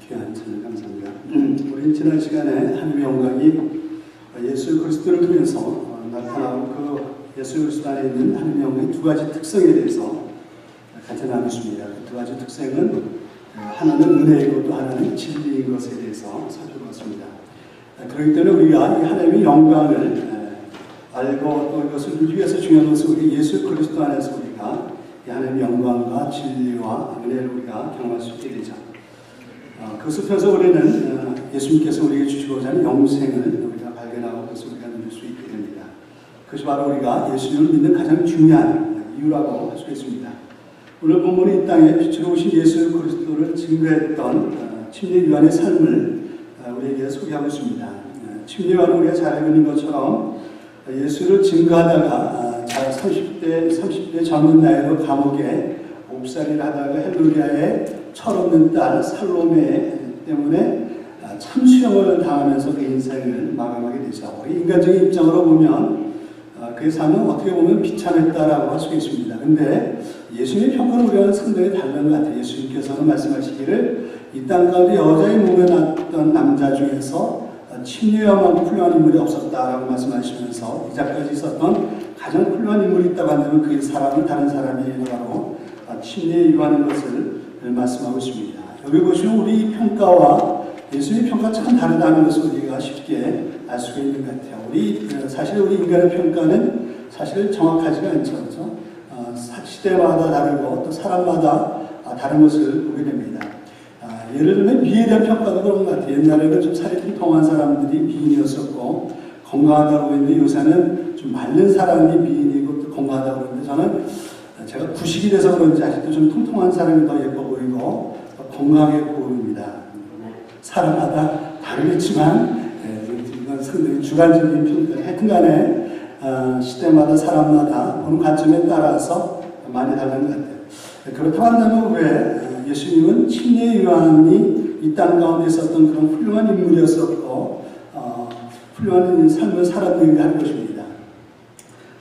귀한 찬양 감사합니다. 우리 지난 시간에 하나님의 영광이 예수 그리스도를 통해서 나타나고 그 예수 그리스도 안에 있는 하나님의 영광의 두 가지 특성에 대해서 같이 나눴습니다. 그 두 가지 특성은 하나는 은혜이고 또 하나는 진리인 것에 대해서 살펴봤습니다. 그렇기 때문에 우리가 이 하나님의 영광을 알고 또 이것을 누리기 위해서 중요한 것은 우리 예수 그리스도 안에서 우리가 이 하나님의 영광과 진리와 은혜를 우리가 경험할 수 있게 되죠. 그것을 통해서 우리는 예수님께서 우리에게 주시고자 하는 영생을 우리가 발견하고 그것을 우리가 누릴 수 있게 됩니다. 그것이 바로 우리가 예수님을 믿는 가장 중요한 이유라고 할 수 있습니다. 오늘 본문은 이 땅에 빛으로 오신 예수 그리스도를 증거했던 침례 요한의 삶을 우리에게 소개하고 있습니다. 침례 요한은 우리가 잘 알고 있는 것처럼 예수를 증거하다가 30대 젊은 나이로 감옥에 옥살이를 하다가 헬로디아의 철없는 딸 살로메 때문에 참수형을 당하면서 그 인생을 마감하게 되죠. 인간적인 입장으로 보면 그의 삶은 어떻게 보면 비참했다라고 할 수 있습니다. 근데 예수님의 평가는 우리와는 상당히 다른 것 같아요. 예수님께서는 말씀하시기를 이 땅 가운데 여자의 몸에 났던 남자 중에서 침례요한만큼 훌륭한 인물이 없었다라고 말씀하시면서 이자까지 있었던 가장 훌륭한 인물이 있다고 한다면 그 사람은 다른 사람이 바로 침례요한인 것을 말씀하고 있습니다. 여기 보시면 우리 평가와 예수님의 평가 참 다르다는 것을 우리가 쉽게 알 수가 있는 것 같아요. 사실 우리 인간의 평가는 사실 정확하지가 않죠. 그렇죠? 시대마다 다르고 또 사람마다 다른 것을 보게 됩니다. 예를 들면 미에 대한 평가도 그런 것 같아요. 옛날에는 좀 살이 통통한 사람들이 미인이었었고 건강하다고 했는데 요새는 좀 마른 사람이 미인이고 또 건강하다고 했는데 저는 제가 구식이 돼서 그런지 아직도 좀 통통한 사람이 더 예뻐 보이고 더 건강해 보입니다. 사람마다 다르겠지만 이건 상당히 주관적인 평가. 하여튼간에 시대마다 사람마다 보는 관점에 따라서 많이 다른 것 같아요. 그렇다고 한다면 왜 예수님은 침례 요한이 이 땅 가운데 있었던 그런 훌륭한 인물이었었고 훌륭한 삶을 살았는가 하는 것입니다.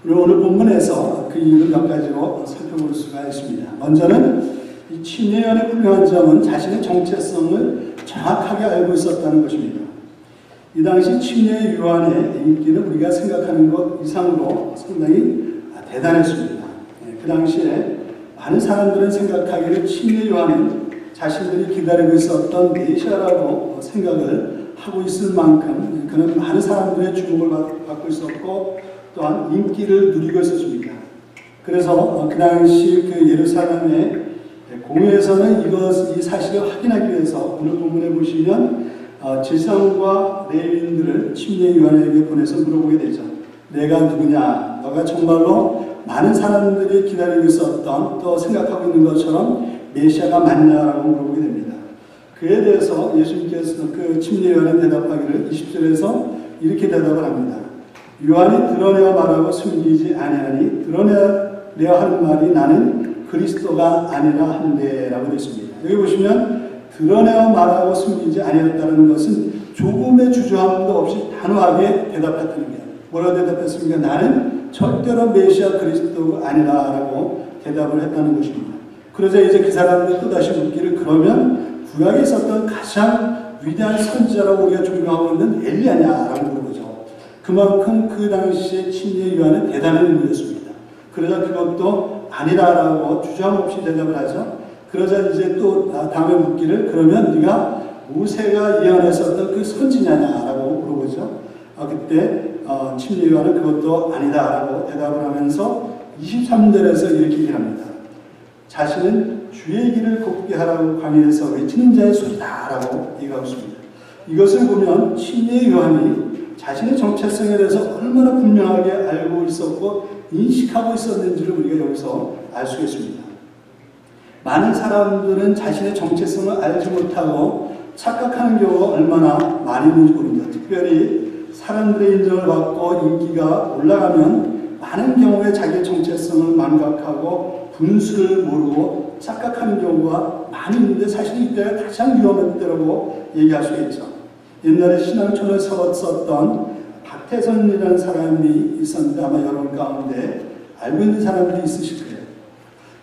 그리고 오늘 본문에서 그 이유를 몇 가지로 살펴볼 수가 있습니다. 먼저는 이 침례 요한의 훌륭한 점은 자신의 정체성을 정확하게 알고 있었다는 것입니다. 이 당시 침례 요한의 인기는 우리가 생각하는 것 이상으로 상당히 대단했습니다. 그 당시에 많은 사람들은 생각하기를 침례 요한은 자신들이 기다리고 있었던 메시아라고 생각을 하고 있을 만큼 그는 많은 사람들의 주목을 받고 있었고 또한 인기를 누리고 있었습니다. 그래서 그 당시 그 예루살렘의 공회에서는 이 사실을 확인하기 위해서 오늘 본문에 보시면 제사장과 레위인들을 침례 요한에게 보내서 물어보게 되죠. 내가 누구냐? 너가 정말로 많은 사람들이 기다리고 있었던 또 생각하고 있는 것처럼 메시아가 맞냐라고 물어보게 됩니다. 그에 대해서 예수님께서 그 침례 요한이 대답하기를 20절에서 이렇게 대답을 합니다. 요한이 드러내어 말하고 숨기지 아니하니 드러내려 하는 말이 나는 그리스도가 아니라 한데라고 되어 있습니다. 여기 보시면 드러내어 말하고 숨기지 아니했다는 것은 조금의 주저함도 없이 단호하게 대답했다는 거예요. 뭐라고 대답했습니까? 나는 절대로 메시아 그리스도가 아니라라고 대답을 했다는 것입니다. 그러자 이제 그 사람들이 또다시 묻기를 그러면 구약에 있었던 가장 위대한 선지자라고 우리가 존경하고 있는 엘리야냐라고 물어보죠. 그만큼 그 당시에 침례 요한은 대단한 인물이었습니다. 그러자 그것도 아니라라고 주저함 없이 대답을 하죠. 그러자 이제 또 다음에 묻기를 그러면 네가 모세가 예언했었던 그 선지자냐라고 물어보죠. 그때 침례 요한은 그것도 아니다라고 대답을 하면서 23절에서 이렇게 얘기합니다. 자신은 주의 길을 곱게 하라고 광야에서 외치는 자의 소리다라고 얘기하고 있습니다. 이것을 보면 침례 요한이 자신의 정체성에 대해서 얼마나 분명하게 알고 있었고 인식하고 있었는지를 우리가 여기서 알 수 있습니다. 많은 사람들은 자신의 정체성을 알지 못하고 착각하는 경우가 얼마나 많이 있는지 모릅니다. 특별히 사람들의 인정을 받고 인기가 올라가면 많은 경우에 자기의 정체성을 망각하고 분수를 모르고 착각하는 경우가 많이 있는데 사실 이때가 가장 위험한 때라고 얘기할 수 있죠. 옛날에 신앙촌을 세웠었던 박태선이라는 사람이 있었는데 아마 여러분 가운데 알고 있는 사람들이 있으실 거예요.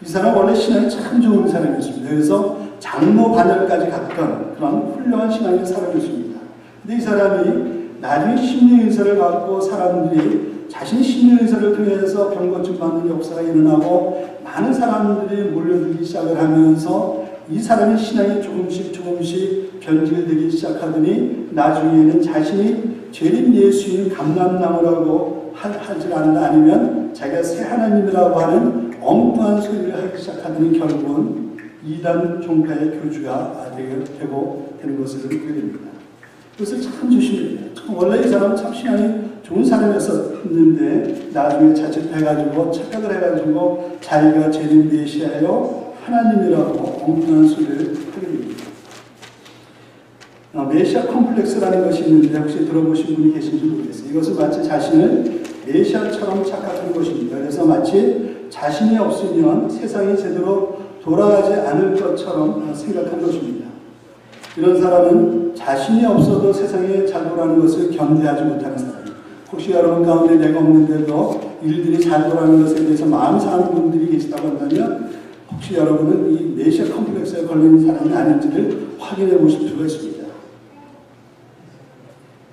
이 사람 원래 신앙이 참 좋은 사람이었습니다. 그래서 장로 반열까지 갔던 그런 훌륭한 신앙의 사람이었습니다. 근데 이 사람이 나중에 심리의사를 받고 사람들이 자신의 심리의사를 통해서 병고침 받는 역사가 일어나고 많은 사람들이 몰려들기 시작을 하면서 이 사람의 신앙이 조금씩 변질되기 시작하더니 나중에는 자신이 재림 예수인 감람나무라고 하지 않나 아니면 자기가 새 하나님이라고 하는 엉뚱한 소리를 하기 시작하더니 결국은 이단 종파의 교주가 되고 되는 것을 보게 됩니다. 그것을 참 조심해야 돼요. 원래 이 사람은 참 신앙이 좋은 사람이었었는데 나중에 자칫해가지고 착각을 해가지고 자기가 재림 메시아요 하나님이라고 엉뚱한 소리를 하게 됩니다. 메시아 컴플렉스라는 것이 있는데 혹시 들어보신 분이 계신지 모르겠어요. 이것은 마치 자신을 메시아처럼 착각하는 것입니다. 그래서 마치 자신이 없으면 세상이 제대로 돌아가지 않을 것처럼 생각한 것입니다. 이런 사람은 자신이 없어도 세상에 잘 돌아가는 것을 견디하지 못하는 사람입니다. 혹시 여러분 가운데 내가 없는데도 일들이 잘 돌아가는 것에 대해서 마음이 상하는 분들이 계시다고 한다면 혹시 여러분은 이 메시아 컴플렉스에 걸리는 사람이 아닌지를 확인해 보실 필요가 있습니다.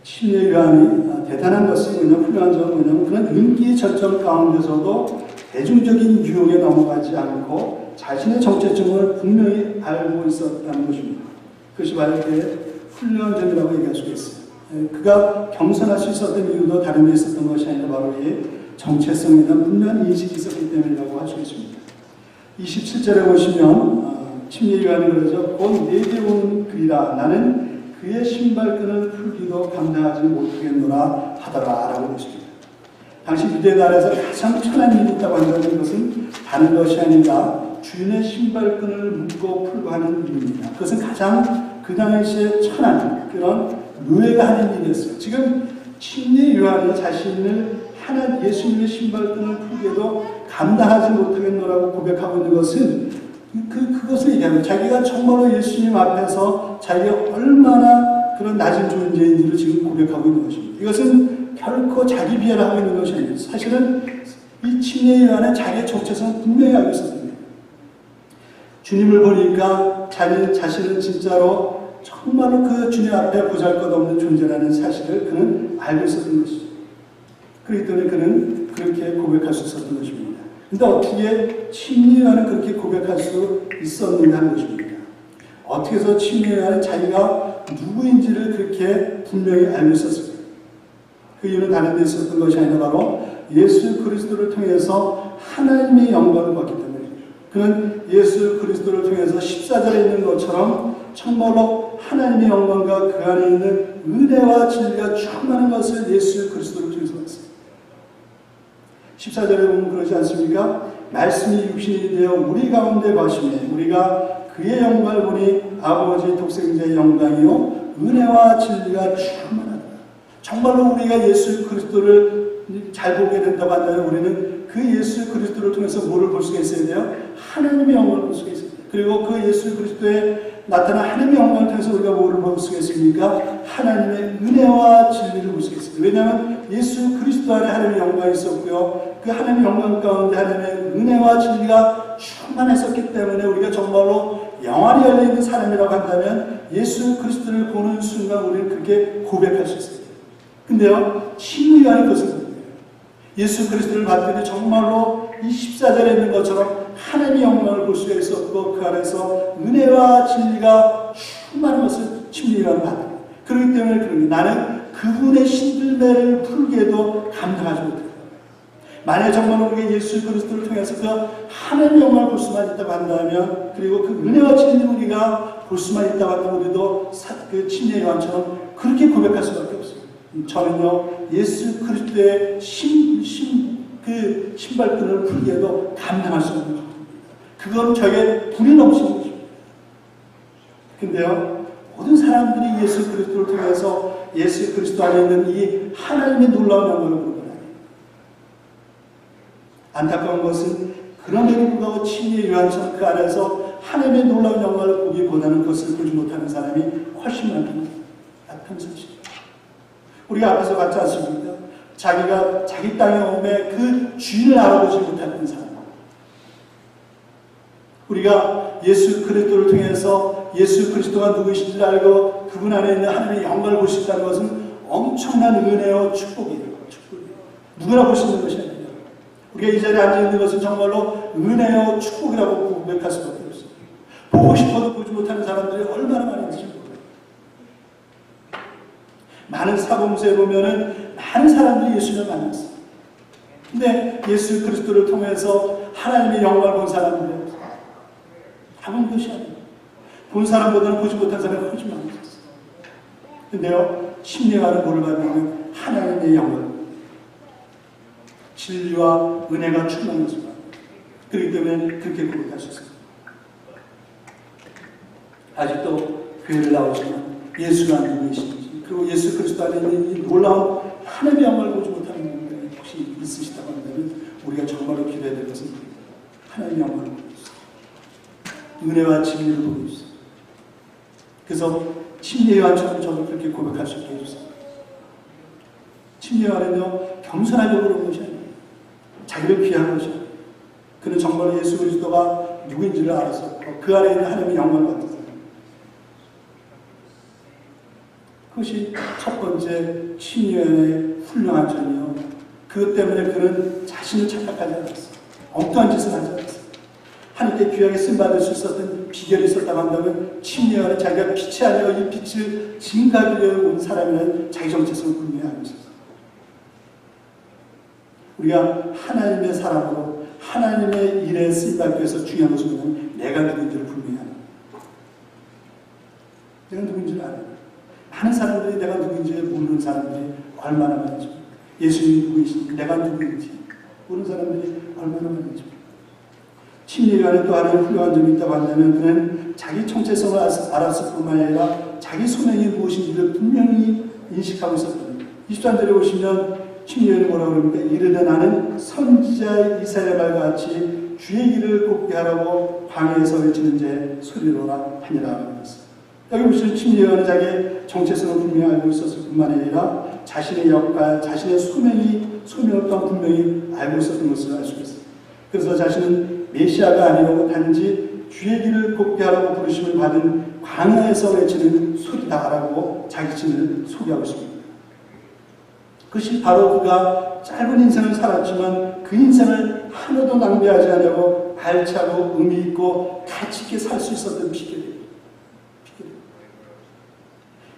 침례 요한이 대단한 것은 훌륭한 점은 뭐냐면 그런 인기의 절정 가운데서도 대중적인 유혹에 넘어가지 않고 자신의 정체성을 분명히 알고 있었다는 것입니다. 그것이 바로 그의 훌륭한 점이라고 얘기할 수 있어요. 그가 겸손할 수 있었던 이유도 다른 데 있었던 것이 아니라 바로 이 정체성에 대한 분명한 인식이 있었기 때문이라고 할 수 있습니다. 27절에 보시면 침례 요한이 그러죠. 곧 내게 온 그리라 나는 그의 신발끈을 풀기도 감당하지 못하겠노라 하더라 라고 했습니다. 당시 유대 나라에서 가장 편한 일이 있다고 한다는 것은 다른 것이 아니라 주인의 신발끈을 묶고 풀고 하는 일입니다. 그것은 가장 그 당시에 천한 그런 노예가 하는 일이었어요. 지금 침례 요한이 자신을 예수님의 신발끈을 풀게도 감당하지 못하겠노라고 고백하고 있는 것은 그것을 얘기하는 자기가 정말로 예수님 앞에서 자기가 얼마나 그런 낮은 존재인지를 지금 고백하고 있는 것입니다. 이것은 결코 자기 비하를 하고 있는 것이 아닙니다. 사실은 이 침례 요한은 자기의 정체성을 분명히 알고 있었습니다. 주님을 보니까 자신은 진짜로 정말로 그 주님 앞에 보잘것없는 존재라는 사실을 그는 알고 있었던 것이죠. 그렇기 때문에 그는 그렇게 고백할 수 있었던 것입니다. 그런데 어떻게 침례 요한은 그렇게 고백할 수 있었느냐 하는 것입니다. 어떻게 해서 침례 요한은 자기가 누구인지를 그렇게 분명히 알고 있었습니다. 그 이유는 다른 데 있었던 것이 아니라 바로 예수 그리스도를 통해서 하나님의 영광을 받기 때문에 그는 예수 그리스도를 통해서 14절에 있는 것처럼 정말로 하나님의 영광과 그 안에 있는 은혜와 진리가 충만한 것을 예수 그리스도를 통해서 봤습니다. 14절에 보면 그러지 않습니까? 말씀이 육신이 되어 우리 가운데 거하시매 우리가 그의 영광을 보니 아버지 독생자의 영광이요 은혜와 진리가 충만하다. 정말로 우리가 예수 그리스도를 잘 보게 된다고 한다면 우리는 그 예수 그리스도를 통해서 뭐를 볼 수가 있어야 돼요? 하나님의 영광을 볼 수가 있어야 돼요. 그리고 그 예수 그리스도에 나타난 하나님의 영광을 통해서 우리가 뭐를 볼 수가 있습니까? 하나님의 은혜와 진리를 볼 수가 있습니다. 왜냐하면 예수 그리스도 안에 하나님의 영광이 있었고요. 그 하나님의 영광 가운데 하나님의 은혜와 진리가 충만했었기 때문에 우리가 정말로 영안이 열려있는 사람이라고 한다면 예수 그리스도를 보는 순간 우리는 그렇게 고백할 수 있어요. 근데요, 침례 요한이 그것을 보는 거예요. 예수 그리스도를 봤더니 정말로 이 14절에 있는 것처럼 하나님의 영광을 볼 수가 있었고 그 안에서 은혜와 진리가 충만한 것을 침례 요한은 봤다. 그렇기 때문에 그런 게 나는 그분의 신들매를 풀게도 감당하지 못해요. 만약 정말 우리가 예수 그리스도를 통해서 그 하나님의 영광을 볼 수만 있다고 한다면 그리고 그 은혜와 진리를 우리가 볼 수만 있다고 한다면 우리도 그 침례 요한처럼 그렇게 고백할 수밖에 없어요. 저는요 예수 그리스도의 그 신발끈을 풀기에도 감당할 수 없는 것입니다. 그건 저에게 불이 넘치는 것입니다. 근데요 모든 사람들이 예수 그리스도를 통해서 예수 그리스도 안에 있는 이 하나님의 놀라운 영광을 보는 건 아니에요. 안타까운 것은 그럼에도 불구하고 침례 요한처럼 그 안에서 하나님의 놀라운 영광을 보기보다는 그것을 보지 못하는 사람이 훨씬 많다는 사실입니다. 우리가 앞에서 봤지 않습니까? 자기가 자기 땅에 오매 그 주인을 알아보지 못했던 사람. 우리가 예수 그리스도를 통해서 예수 그리스도가 누구이신지를 알고 그분 안에 있는 하나님의 영광을 볼 수 있다는 것은 엄청난 은혜와 축복이에요. 축복이에요. 누구나 볼 수 있는 것이 아니에요. 우리가 이 자리에 앉아 있는 것은 정말로 은혜와 축복이라고 고백할 수밖에 없어요. 보고 싶어도 보지 못하는 사람들이 얼마나 많은지 몰라요. 많은 사범수에 보면은 많은 사람들이 예수를 만났어요. 근데 예수 그리스도를 통해서 하나님의 영광을 본 사람들은 아무 것이 아니에요. 본 사람보다는 보지 못한 사람이 훨씬 많았어요. 근데요, 침례하는 물을 받으면 하나님의 영광, 진리와 은혜가 충만한 것입니다. 그렇기 때문에 그렇게 고백할 수 있습니다. 아직도 교회를 나오지만 예수가 누구이신지, 그리고 예수 그리스도 안에 있는 이 놀라운 하나님의 영광을 보지 못하는 분들이 혹시 있으시다고 한다면 우리가 정말로 기도해야 될 것은 하나님의 영광을 보고 있어요. 은혜와 진리를 보고 있어요. 그래서 침례 요한처럼 저도 그렇게 고백할 수 있게 해주세요. 침례 요한은요, 겸손하게 그런 것이 아니에요. 자기를 귀한 것이 아니에요. 그는 정말 예수 그리스도가 누구인지를 알아서 그 안에 있는 하나님의 영광을 받는 사람. 그것이 첫 번째 침례 요한의 훌륭한 점이요. 그것 때문에 그는 자신을 착각하지 않았어요. 엉뚱한 짓을 하지 않았어요. 하나님께 귀하게 쓰임받을 수 있었던 비결이 있었다고 한다면 침례 요한은 자기가 빛이 아니라 이 빛을 증가하기 위해 온 사람이라는 자기 정체성을 분명히 알고 있었어요. 우리가 하나님의 사람으로 하나님의 일에 쓰임받기 위해서 중요한 것은 뭐냐면 내가 누구인지를 분명히 알아요. 내가 누구인지를 알아요. 많은 사람들이 내가 누구인지 모르는 사람들이 얼마나 많은지, 예수님이 누구이신지, 내가 누구인지 모르는 사람들이 얼마나 많은지. 침례 요한에 또 하나의 훌륭한 점이 있다고 한다면 그는 자기 정체성을 알았을 뿐만 아니라 자기 소명이 무엇인지를 분명히 인식하고 있었거든요. 23절에 보시면 침례 요한이 뭐라고 그럽니까? 이르되 나는 선지자 이사야의 말과 같이 주의 길을 곱게 하라고 광야에서 외치는 자의 소리로라 하니라 하고 있습니다. 여기 보시면 침례 요한은 자기의 정체성을 분명히 알고 있었을 뿐만 아니라 자신의 역할, 자신의 소명을 또한 분명히 알고 있었던 것을 알 수 있습니다. 그래서 자신은 메시아가 아니고 단지 주의 길을 곱게 하라고 부르심을 받은 광야에서 외치는 소리다라고 자기 자신을 소개하고 있습니다. 그것이 바로 그가 짧은 인생을 살았지만 그 인생을 하나도 낭비하지 않으려고 알차고 의미 있고 가치 있게 살 수 있었던 비결이에요.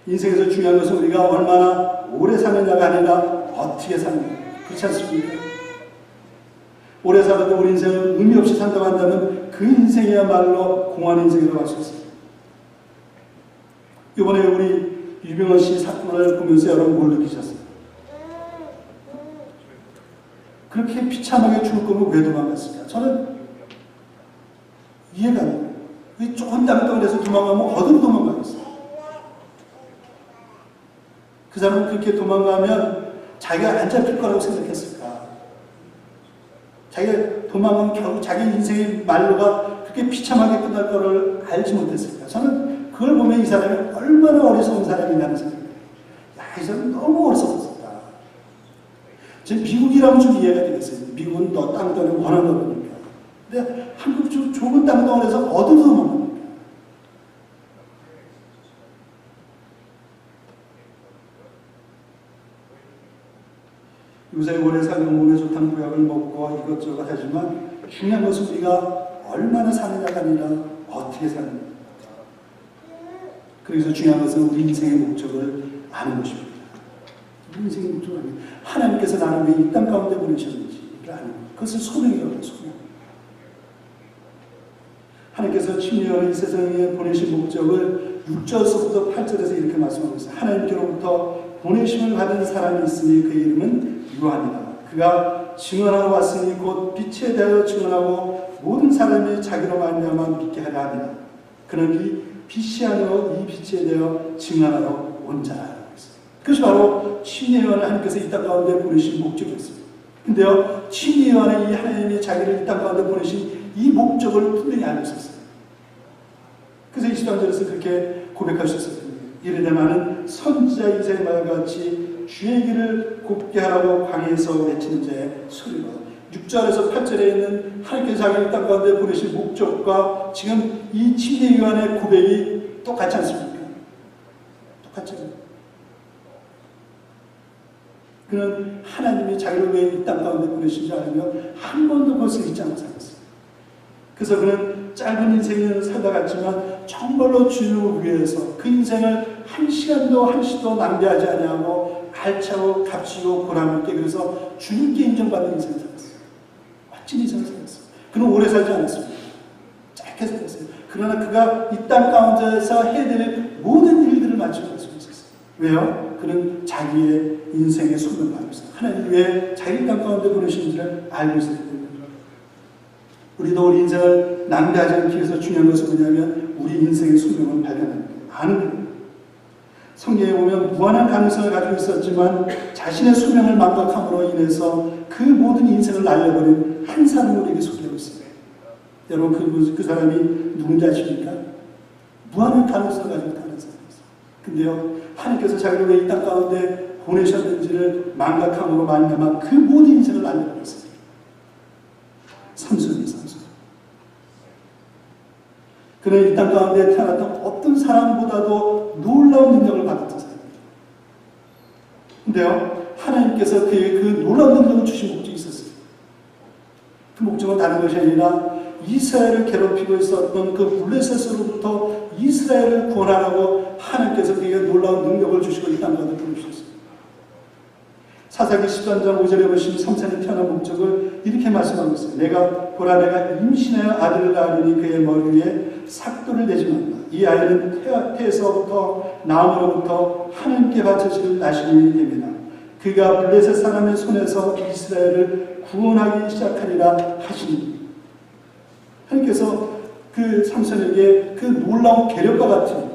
인생에서 중요한 것은 우리가 얼마나 오래 사느냐가 아니라 어떻게 사느냐. 그렇지 않습니까? 오래 살아도 우리 인생을 의미 없이 산다고 한다면 그 인생이야말로 공허한 인생이라고 할 수 있습니다. 이번에 우리 유병헌 씨 사건을 보면서 여러분 뭘 느끼셨어요? 그렇게 비참하게 죽을 거면 왜 도망갔을까? 저는 이해가 안 돼요. 왜 조금 땅덩어리에서 도망가면 어디로 도망가겠어요? 그 사람은 그렇게 도망가면 자기가 안 잡힐 거라고 생각했을까? 자기가 도망가면 결국 자기 인생의 말로가 그렇게 비참하게 끝날 거를 알지 못했을까? 저는 그걸 보면 이 사람이 얼마나 어리석은 사람이냐는 생각이 들어요. 야, 이 사람 너무 어리석었었다. 지금 미국이라면 좀 이해가 되겠어요. 미국은 너 땅덩어리 워낙 넓으니까. 근데 한국 좀 좁은 땅덩어리에서 어디로 도망갑니까? 요새 오래 살면 몸에 좋다는 구약을 먹고 이것저것 하지만 중요한 것은 우리가 얼마나 사느냐가 아니라 어떻게 사느냐. 그래서 중요한 것은 우리 인생의 목적을 아는 것입니다. 우리 인생의 목적을 아는 것. 하나님께서 나를 왜 이 땅 가운데 보내셨는지 아는 것. 그것을 소명이라고 해요. 소명. 하나님께서 침례하는 이 세상에 보내신 목적을 6절서부터 8절에서 이렇게 말씀하고 있어요. 하나님께로부터 보내심을 받은 사람이 있으니 그 이름은 요한이다. 그가 증언하러 왔으니 곧 빛에 대하여 증언하고 모든 사람이 자기로 말미암아 믿게 하려 합니다. 그는 이 빛이 아니요 이 빛에 대하여 증언하러 온 자라. 그것이 바로 침례 요한을 하나님께서 이 땅 가운데 보내신 목적이었습니다. 근데요, 침례 요한은 이 하나님이 자기를 이 땅 가운데 보내신 이 목적을 분명히 알고 있었어요. 그래서 23절에서 그렇게 고백할 수 있었습니다. 이르되 나는 선지자 이사야의 말과 같이 주의 길을 곱게 하라고 광야에서 외치는 자의 소리로. 6절에서 8절에 있는 하나님께서 자기를 땅 가운데 보내신 목적과 지금 이 침례 요한의 고백이 똑같지 않습니까? 똑같죠. 그는 하나님이 자기를 왜 이 땅 가운데 보내신지 알며 한 번도 그것을 잊지 않고 살았어요. 그래서 그는 짧은 인생을 살다 갔지만 정말로 주님을 위해서 그 인생을 한 시도 낭비하지 아니하고 알차고 값지고 보람있게, 그래서 주님께 인정받는 인생을 살았어요. 멋진 인생을 살았어요. 그는 오래 살지 않았습니다. 짧게 살았어요. 그러나 그가 이 땅 가운데서 해야 될 모든 일들을 마치고 갈 수 있었어요. 왜요? 그는 자기의 인생의 소명을 알고 있어요. 하나님 왜 자기 땅 가운데 보내신지를 알고 있어야 됩니다. 우리도 우리 인생을 낭비하지 않기 위해서 중요한 것은 뭐냐면 우리 인생의 소명을 발견하는 거예요. 아는 거예요. 성경에 보면 무한한 가능성을 가지고 있었지만 자신의 소명을 망각함으로 인해서 그 모든 인생을 날려버린 한 사람을 우리에게 소개하고 있습니다. 여러분 그 사람이 누군지 아십니까? 무한한 가능성을 가지고 있다는 사람이었어요. 근데요, 하나님께서 자기를 왜 이 땅 가운데 보내셨는지를 망각함으로 말미암아 그 모든 인생을 날려버렸어요. 삼손이. 그는 이 땅 가운데 태어났던 어떤 사람보다도 놀라운 능력을 받았던 사람입니다. 근데요, 하나님께서 그에게 그 놀라운 능력을 주신 목적이 있었어요. 그 목적은 다른 것이 아니라 이스라엘을 괴롭히고 있었던 그 블레셋으로부터 이스라엘을 구원하라고 하나님께서 그에게 놀라운 능력을 주시고 이 땅 가운데 보내주셨어요. 사사기 13장 5절에 보시면 삼손이 태어난 목적을 이렇게 말씀하고 있어요. 내가 임신하여 아들을 낳으니 그의 머리 위에 삭도를 내지 말라. 이 아이는 태에서부터 나옴으로부터 하나님께 바쳐질 나시린이 됩니다. 그가 블레셋 사람의 손에서 이스라엘을 구원하기 시작하리라 하시니, 하나님께서 그 삼손에게 그 놀라운 계력과 같은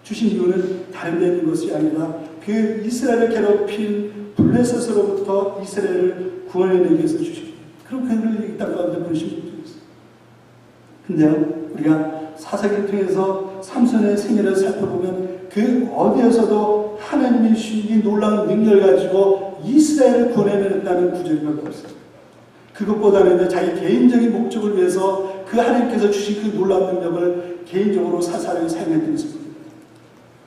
주신 이유는 다른 데 있는 것이 아니라 그 이스라엘을 괴롭힌 블레셋으로부터 이스라엘을 구원해내기 위해서 주십니다. 그럼 그를 이 땅 가운데 보내신 분이 있어요. 근데요, 우리가 사사기를 통해서 삼손의 생애를 살펴보면 그 어디에서도 하나님이 주신 이 놀라운 능력을 가지고 이스라엘을 구원해냈다는 구절이 별로 없어요. 그것보다는 자기 개인적인 목적을 위해서 그 하나님께서 주신 그 놀라운 능력을 개인적으로 사사를 사용했던 것입니다.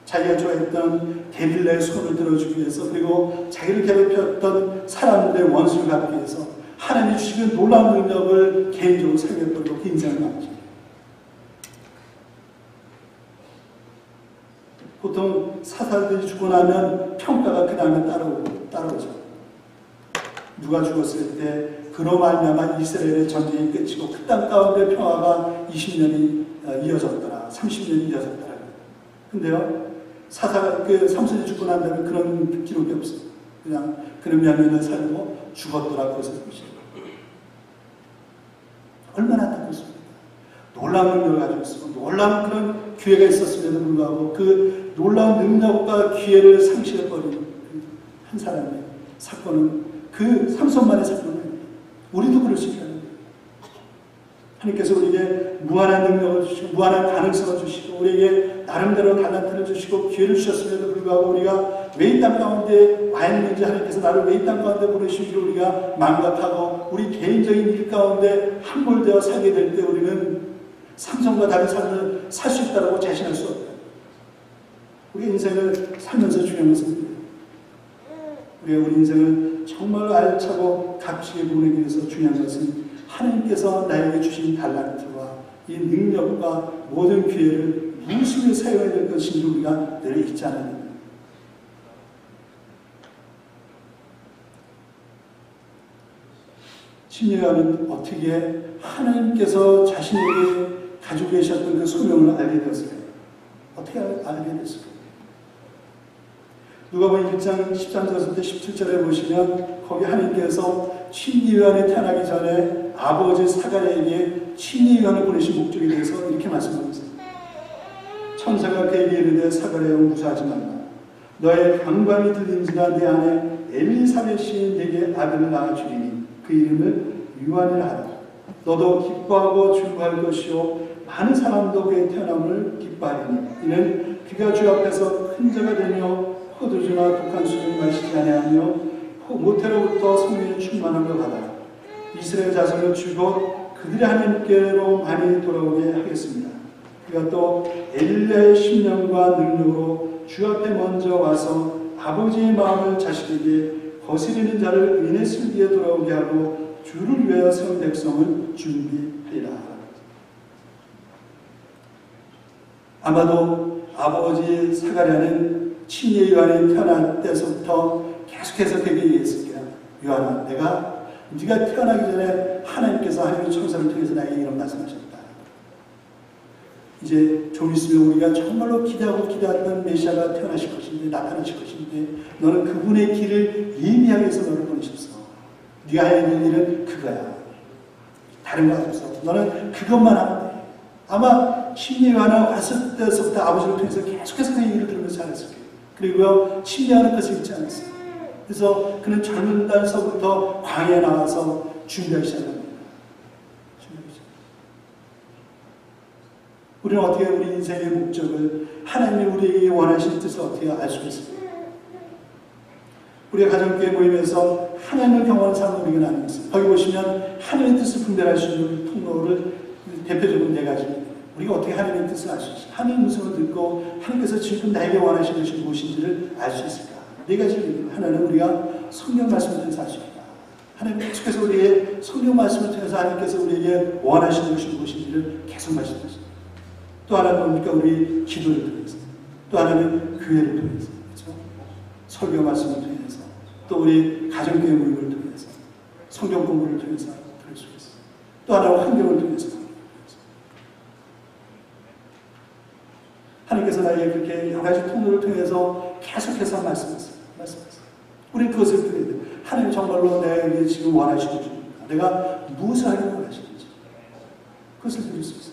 자기가 좋아했던 데릴라의 손을 들어주기 위해서, 그리고 자기를 괴롭혔던 사람들의 원수를 갚기 위해서 하나님이 주신 그 놀라운 능력을 개인적으로 사용했던 그 인생을 말이죠. 보통 사사들이 죽고 나면 평가가 그 다음에 따라오죠. 누가 죽었을 때 그로 말미암아 이스라엘의 전쟁이 끝이고 그 땅 가운데 평화가 20년이 이어졌더라, 30년이 이어졌더라. 근데요, 삼손이 죽고 난 다음에 그런 기록이 없어요. 그냥 그런 몇 년을 살고 죽었더라, 그것을 보시죠. 얼마나 안타깝습니까? 놀라운 능력을 가지고 있었고 놀라운 그런 기회가 있었음에도 불구하고 그 놀라운 능력과 기회를 상실해버린 한 사람의 사건은 그 삼손만의 사건은 아닙니다. 우리도 그럴 수 있다는 거예요. 하나님께서 우리에게 무한한 능력을 주시고 무한한 가능성을 주시고 우리에게 나름대로 달란트를 주시고 기회를 주셨음에도 불구하고 우리가 왜 이 땅 가운데 와 있는지, 하나님께서 나를 왜 이 땅 가운데 보내시기를 우리가 망각하고 우리 개인적인 일 가운데 함몰되어 살게 될 때 우리는 삼손과 다른 삶을 살 수 있다고 자신할 수 없다. 우리 인생을 살면서 중요한 것은 우리가 우리 인생을 정말로 알차고 값지게 보내기 위해서 중요한 것은 하나님께서 나에게 주신 달란트와 이 능력과 모든 기회를 무엇을 사용해야 될 것인지 우리가 늘 잊지 않아야 됩니다. 심리가는 어떻게 하나님께서 자신에게 가지고 계셨던 그 소명을 알게 되었을까요? 어떻게 알게 됐을까요? 누가복음 1장 13절부터 17절에 보시면 거기 하나님께서 침례요한이 태어나기 전에 아버지 사가랴에게 침례요한을 보내신 목적에 대해서 이렇게 말씀하고 있습니다. 천사가 그에게 이르되 사가랴여 무사하지 말라. 너의 강관이 들린지라 내 아내 엘리사벳이 내게 아들을 낳아주리니 그 이름을 요한이라 하라. 너도 기뻐하고 즐거워할 것이요 많은 사람도 그의 태어남을 기뻐하리니 이는 그가 주 앞에서 큰 자가 되며 포도주나 독한 술을 마시지 아니하며 모태로부터 성령의 충만함을 받아 이스라엘 자손을 죽어 그들의 하나님께로 많이 돌아오게 하겠습니다. 그가 또 엘리야의 심령과 능력으로 주 앞에 먼저 와서 아버지의 마음을 자식에게 거스리는 자를 은혜 슬기에 돌아오게 하고 주를 위하여 세운 백성을 준비하리라. 아마도 아버지 사가랴는 친히 요한이 태어날 때서부터 계속해서 그에게 얘기했을 거야. 요한아, 네가 태어나기 전에 하나님께서 하나님의 천사를 통해서 나에게 이런 말씀하셨다. 이제 좀 있으면 우리가 정말로 기대했던 메시아가 태어나실 것인데, 나타나실 것인데, 너는 그분의 길을 예비하기 위해서 너를 보내셨어. 네가 해야 될 일은 그거야. 다른 거 없어. 너는 그것만 하면 돼. 아마 심리와는 왔을 때서부터 아버지를 통해서 계속해서 그 얘기를 들으면서 자랐을 거예요. 그리고 심리와는 그것을 잊지 않았어요. 그래서 그는 젊은 날서부터 광야에 나와서 준비하기 시작합니다. 우리는 어떻게 우리 인생의 목적을, 하나님이 우리에게 원하시는 뜻을 어떻게 알 수 있습니까? 우리가 가정교회 모임에서 하나님을 경험하는 사람을 우리가 나누고 있어요. 거기 보시면 하나님의 뜻을 분별할 수 있는 통로를 대표적으로 4가지. 우리가 어떻게 하나님의 뜻을 알 수 있을까? 하나님의 음성을 듣고 하나님께서 지금 나에게 원하시는 것이 무엇인지를 알 수 있을까? 4가지. 하나는 우리가 성경 말씀을 통해서 알 수 있다. 하나님 계속해서 우리의 성경 말씀을 통해서 하나님께서 우리에게 원하시는 것이 무엇인지를 계속 말씀하십니다. 또 하나는 뭡니까? 우리 기도를 통해서, 또 하나는 교회를 통해서, 그렇죠? 설교 말씀을 통해서, 또 우리 가정교회 모임을 통해서, 성경 공부를 통해서 들을 수 있어요. 또 하나는 환경을 통해서. 하나님께서 나에게 그렇게 여러 가지 통로를 통해서 계속해서 말씀하세요. 우리는 그것을 들어야 돼요. 하나님 정말로 내게 지금 원하시는 것입니까? 내가 무엇을 하기를 원하시는지 그것을 들을 수 있어요.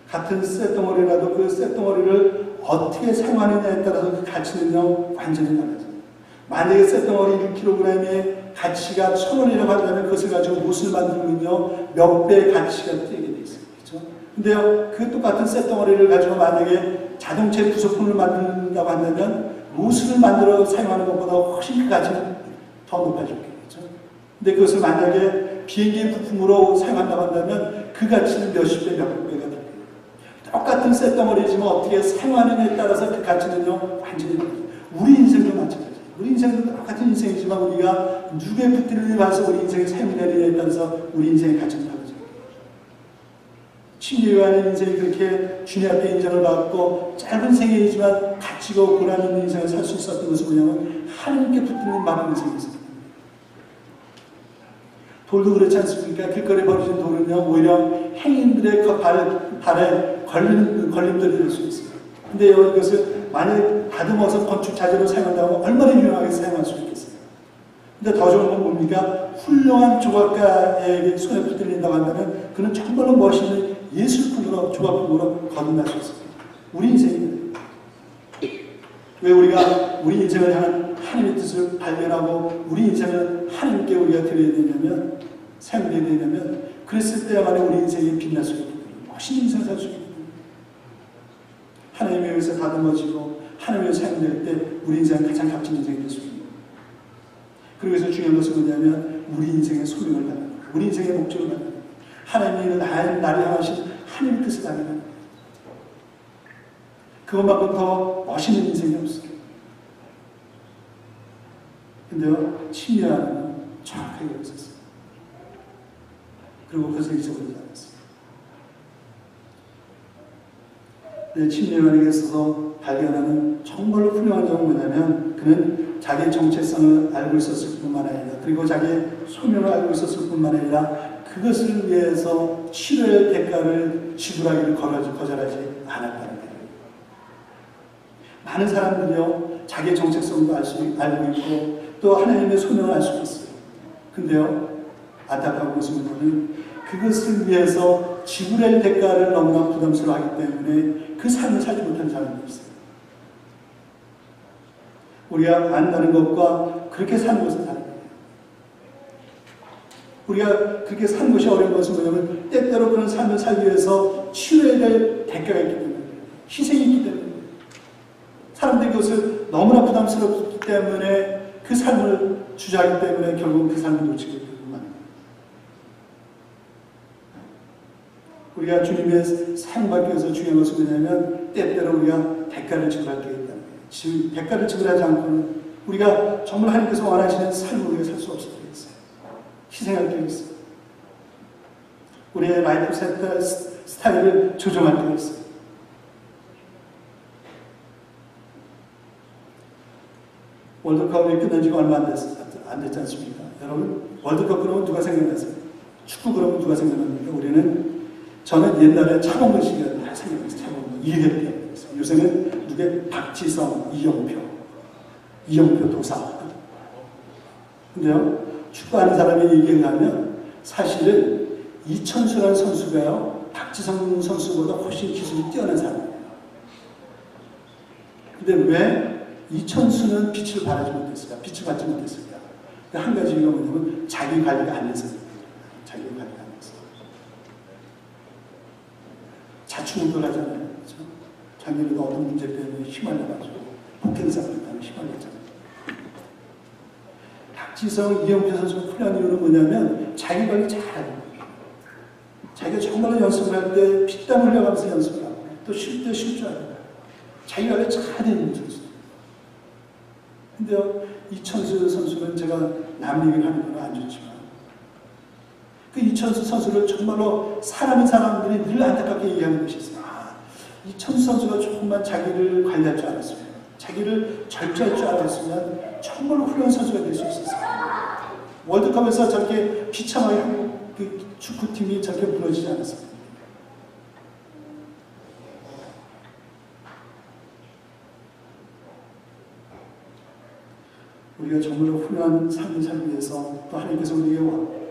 같은 쇳덩어리라도 그 쇳덩어리를 어떻게 사용하느냐에 따라서 그 가치는요 완전히 달라져요. 만약에 쇳덩어리 1kg의 가치가 1,000원이라고 한다면 그것을 가지고 못을 만들면요 몇 배의 가치가 뛰게 돼 있어요. 그렇죠? 근데요 그 똑같은 쇳덩어리를 가지고 만약에 자동차의 부속품을 만든다고 한다면 못을 만들어 사용하는 것보다 훨씬 그 가치는 더 높아질 거예요. 그렇죠? 근데 그것을 만약에 비행기 부품으로 사용한다고 한다면 그 가치는 몇십 배, 몇백 배가 됩니다. 똑같은 쇳덩어리지만 어떻게 사용하느냐에 따라서 그 가치는요 완전히 달라요. 우리 인생도 마찬가지예요. 우리 인생도 똑같은 인생이지만 우리가 누구의 붙들림을 봐서 우리 인생의 사용되느냐에 따라서 우리 인생의 가치는 달라져요. 친구와의 인생이 그렇게 주님 앞에 인정을 받고 짧은 생애이지만 가치고 고난 있는 인생을 살 수 있었던 것은 뭐냐면 하나님께 붙들린 많은 인생이었습니다. 돌도 그렇지 않습니까? 길거리에 버려진 돌은요 오히려 행인들의 발에 걸림돌이 될 수 있어요. 근데 이것을 만약에 다듬어서 건축 자재로 사용한다고 얼마나 유용하게 사용할 수 있겠어요. 근데 더 좋은 건 뭡니까? 훌륭한 조각가에게 손에 붙들린다고 하면 그는 정말로 멋있는 예술품으로 조각품으로 거듭날 수 있습니다. 우리 인생입니다. 왜 우리가 우리 인생을 향한 하나님의 뜻을 발견하고 우리 인생을 하나님께 우리가 드려야 되냐면 사용해야 되냐면 그랬을 때야말로 우리 인생이 빛날 수 있거든요. 멋있는 인생을 살 수 있거든요. 하나님에 의해서 다듬어지고 하나님에 의해서 사용될 때 우리 인생은 가장 값진 인생이 될 수 있습니다. 그래서 중요한 것은 뭐냐면 우리 인생의 소명을 받는 거예요. 우리 인생의 목적을 받는 거예요. 하나님이 나를 향하신 하나님의 뜻을 받는 거예요. 그것만큼 더 멋있는 인생이 없어요. 근데요, 침례하는 정확하게 있었어요. 그리고 그것을 잊어버리지 않았어요. 침례하는에 있어서 발견하는 정말로 훌륭한 점은 뭐냐면 그는 자기의 정체성을 알고 있었을 뿐만 아니라 그리고 자기의 소명을 알고 있었을 뿐만 아니라 그것을 위해서 치료의 대가를 지불하기를 거절하지 않았다는 거예요. 많은 사람들이요 자기의 정체성도 알고 있고 또 하나님의 소명을 알 수 있어요. 근데요 안타까운 것은 뭐냐면 그것을 위해서 지불할 대가를 너무나 부담스러워하기 때문에 그 삶을 살지 못하는 사람들이 있어요. 우리가 안다는 것과 그렇게 사는 것은 다른 거예요. 우리가 그렇게 사는 것이 어려운 것은 뭐냐면 때때로 그런 삶을 살기 위해서 치료해야 될 대가가 있기 때문에 희생이 있기 때문에 사람들이 그것을 너무나 부담스럽기 때문에 그 삶을 주저하기 때문에 결국 그 삶을 놓치게 되는 겁니다. 우리가 주님의 사용받기 위해서 중요한 것은 뭐냐면 때때로 우리가 대가를 지불할 때가 있다는 거예요. 대가를 지불하지 않고는 우리가 정말 하나님께서 원하시는 삶을 우리가 살 수 없을 때가 있어요. 희생할 때가 있어요. 우리의 라이프 스타일을 조정할 때가 있어요. 월드컵이 끝난 지가 얼마 안 됐지 않습니까? 여러분, 월드컵 그러면 누가 생각나세요? 축구 그러면 누가 생각납니까? 저는 옛날에 차범근 씨가 생각났어요. 차범근, 이해될 때. 요새는 누구의 박지성, 이영표 도사. 근데요, 축구하는 사람의 얘기에 의하면 사실은 이천수라는 선수가요, 박지성 선수보다 훨씬 기술이 뛰어난 사람이에요. 근데 왜 이천수는 빛을 받지 못했을까? 한 가지 이유가 뭐냐면 자기 관리가 안 돼서. 자충우돌 하잖아요. 그렇죠? 작년에도 어떤 문제 때문에 휘말려가지고 폭행사고 때문에 휘말렸잖아요. 박지성, 이영표 선수 훈련 이유는 뭐냐면 자기 관리 잘하는 거예요. 자기가 정말로 연습을 할 때 피땀 흘려가면서 연습을 하고 또 쉴 때 쉴 줄 알아요. 자기 관리 잘하는 선수. 근데요, 이천수 선수는 제가 남 얘기를 하는 건 안 좋지만 그 이천수 선수를 정말로 사람인 사람들이 늘 안타깝게 얘기하는 것이 있어요. 이천수 선수가 조금만 자기를 관리할 줄 알았으면, 자기를 절제할 줄 알았으면 정말로 훌륭한 선수가 될 수 있었어요. 월드컵에서 저렇게 비참하게 한국 그 축구팀이 저렇게 무너지지 않았어요. 우리가 정말로 훌륭한 삶을 살기 위해서 또 하나님께서 우리에게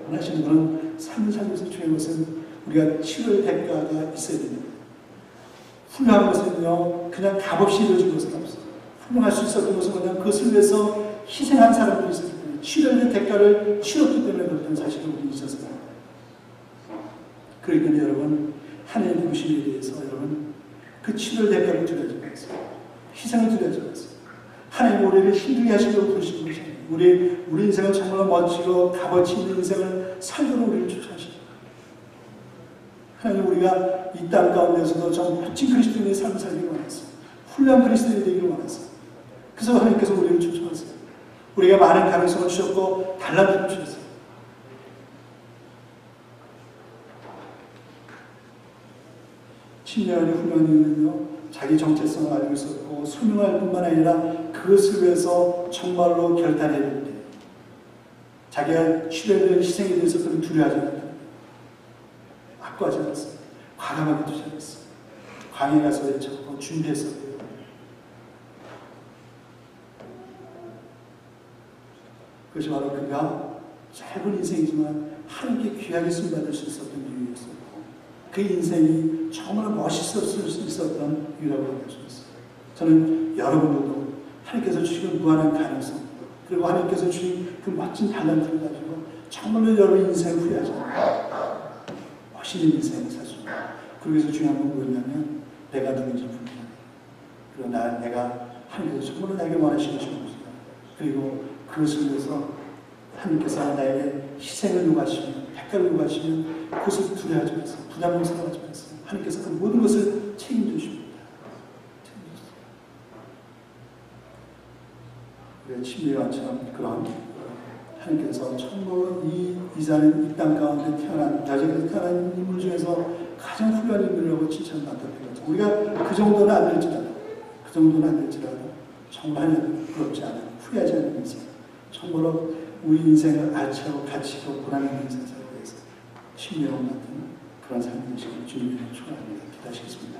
원하시는 그런 삶을 살기 위해서 중요한 것은 우리가 치료의 대가가 있어야 됩니다. 훌륭한 것은요, 그냥 값없이 이루어진 것은 없어요. 훌륭할 수 있었던 것은 그냥 그것을 위해서 희생한 사람들이 있었기 때문에 치료의 대가를 치렀기 때문에 그렇다는 사실을 우리 잊어서요. 그러니까 여러분, 하나님 부르심에 대해서 여러분 그 치료의 대가를 드려야지 마세요. 희생을 드려야지 마세요. 하나님 우리를 힘들게 하시려고 부르신 것이 아니에요. 우리 인생은 정말 멋지고 값어치 있는 인생을 살도록 우리를 추천하시죠. 하나님 우리가 이 땅 가운데서도 좀 멋진 그리스도인의 삶을 살기를 원했어요. 훌륭한 그리스도인이 되기를 원했어요. 그래서 하나님께서 우리를 추천하세요. 우리가 많은 가능성을 주셨고 달란트를 주셨어요. 신령한 훌륭한 이유는요, 자기 정체성을 알고 있었고 소명할 뿐만 아니라 그것을 위해서 정말로 결단해야 됩니다. 자기가 치료에 희생에 대해서 그런 두려워하지 않았다. 악구하지 않았어요. 과감하게 두지 않았어요. 광야에 가서 외쳤고 준비했어요. 그것이 바로 그가 짧은 인생이지만 하나님께 귀하게 쓰임받을 수 있었던 이유였어요. 그 인생이 정말 멋있었을 수 있었던 이유라고 할 수 있어요. 저는 여러분들도 하나님께서 주신 무한한 가능성, 그리고 하나님께서 주신 그 멋진 달란트를 가지고 정말로 여러분 인생을 후회하지 않아요. 멋있는 인생을 살 수 있어요. 그러기 위해서 중요한 건 뭐냐면 내가 누군지 분명해. 그리고 내가 하나님께서 정말로 나에게 원하시는 것이다. 그리고 그것을 위해서 하나님께서 나에게 희생을 요구하시면, 대가를 요구하시면 그것을 두려워하지 마세요. 부담스러워하지 마세요. 하나님께서 그 모든 것을 책임져 주십니다. 우리가 침례와처럼 그런 하나님께서 정말 이 자는 이 땅 가운데 태어난, 여자에서 태어난 인물 중에서 가장 훌륭한 인물이라고 칭찬받았던 거죠. 우리가 그 정도는 안 될지라도 정말 하나님 부럽지 않은, 후회하지 않는 인생, 정말로 우리 인생을 알차고 가치 있고 보람 있는 인생 살기 위해서 신뢰와 같은 그런 삶을 주님의 축원합니다. 기도하시겠습니다.